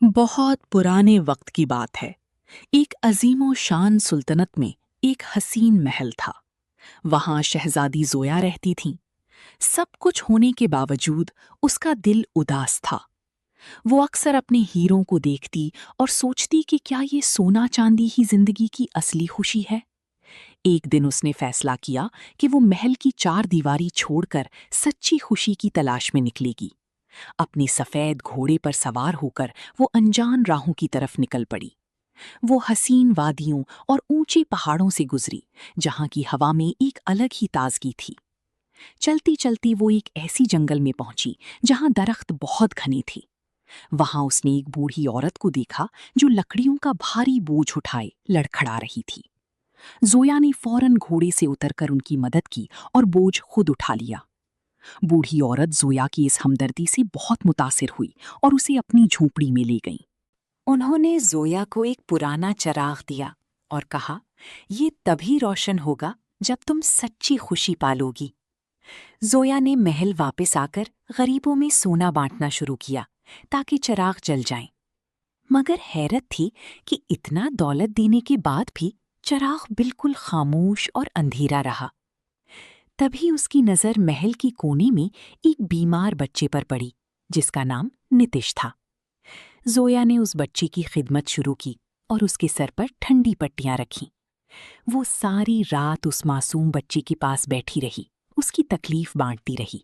बहुत पुराने वक्त की बात है। एक अजीमो शान सुल्तनत में एक हसीन महल था। वहां शहजादी जोया रहती थीं। सब कुछ होने के बावजूद उसका दिल उदास था। वो अक्सर अपने हीरों को देखती और सोचती कि क्या ये सोना चांदी ही जिंदगी की असली खुशी है। एक दिन उसने फैसला किया कि वो महल की चार दीवारी छोड़कर सच्ची खुशी की तलाश में निकलेगी। अपनी सफेद घोड़े पर सवार होकर वो अनजान राहों की तरफ निकल पड़ी। वो हसीन वादियों और ऊंचे पहाड़ों से गुजरी, जहां की हवा में एक अलग ही ताजगी थी। चलती चलती वो एक ऐसी जंगल में पहुंची जहां दरख्त बहुत घने थे। वहां उसने एक बूढ़ी औरत को देखा जो लकड़ियों का भारी बोझ उठाए लड़खड़ा रही थी। जोया ने फौरन घोड़े से उतरकर उनकी मदद की और बोझ खुद उठा लिया। बूढ़ी औरत जोया की इस हमदर्दी से बहुत मुतासिर हुई और उसे अपनी झोपड़ी में ले गई। उन्होंने जोया को एक पुराना चराग दिया और कहा, ये तभी रोशन होगा जब तुम सच्ची खुशी पालोगी। जोया ने महल वापस आकर गरीबों में सोना बांटना शुरू किया ताकि चिराग जल जाएं। मगर हैरत थी कि इतना दौलत देने के बाद भी चिराग बिल्कुल खामोश और अंधेरा रहा। तभी उसकी नजर महल की कोने में एक बीमार बच्चे पर पड़ी जिसका नाम नितिश था। जोया ने उस बच्चे की खिदमत शुरू की और उसके सर पर ठंडी पट्टियां रखीं। वो सारी रात उस मासूम बच्चे के पास बैठी रही, उसकी तकलीफ बांटती रही।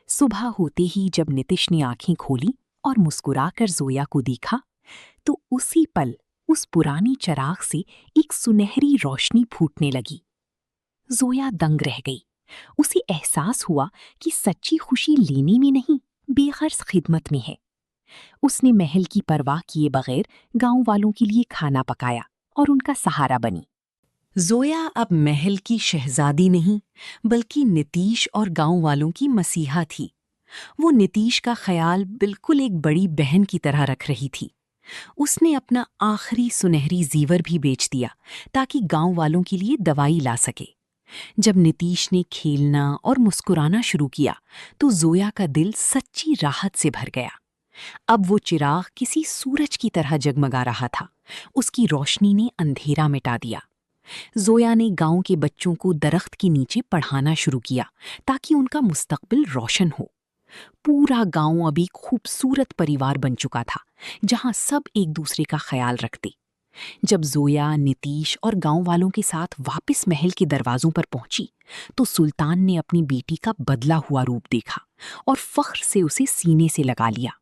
सुबह होते ही जब नितिश ने आंखें खोली और मुस्कुराकर जोया को देखा, तो उसी पल उस पुरानी चिराग से एक सुनहरी रोशनी फूटने लगी। जोया दंग रह गई। उसे एहसास हुआ कि सच्ची खुशी लेने में नहीं, बेगर्ज खिदमत में है। उसने महल की परवाह किए बगैर गांव वालों के लिए खाना पकाया और उनका सहारा बनी। जोया अब महल की शहजादी नहीं, बल्कि नीतीश और गांव वालों की मसीहा थी। वो नीतीश का ख्याल बिल्कुल एक बड़ी बहन की तरह रख रही थी। उसने अपना आखिरी सुनहरी जीवर भी बेच दिया ताकि गांव वालों के लिए दवाई ला सके। जब नीतीश ने खेलना और मुस्कुराना शुरू किया, तो जोया का दिल सच्ची राहत से भर गया। अब वो चिराग किसी सूरज की तरह जगमगा रहा था। उसकी रोशनी ने अंधेरा मिटा दिया। जोया ने गांव के बच्चों को दरख्त के नीचे पढ़ाना शुरू किया ताकि उनका मुस्तकबिल रोशन हो। पूरा गांव अभी खूबसूरत परिवार बन चुका था, जहां सब एक दूसरे का ख्याल रखते। जब जोया, नीतीश और गांव वालों के साथ वापस महल के दरवाजों पर पहुंची, तो सुल्तान ने अपनी बेटी का बदला हुआ रूप देखा और फख्र से उसे सीने से लगा लिया।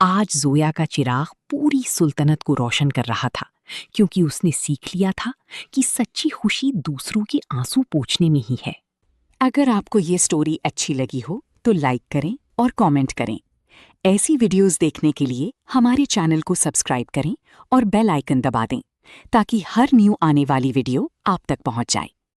आज जोया का चिराग पूरी सुल्तनत को रोशन कर रहा था, क्योंकि उसने सीख लिया था कि सच्ची खुशी दूसरों के आंसू पोंछने में ही है। अगर आपको ये स्टोरी अच्छी लगी हो तो लाइक करें और कमेंट करें। ऐसी वीडियोस देखने के लिए हमारे चैनल को सब्सक्राइब करें और बेल आइकन दबा दें ताकि हर न्यू आने वाली वीडियो आप तक पहुंच जाए।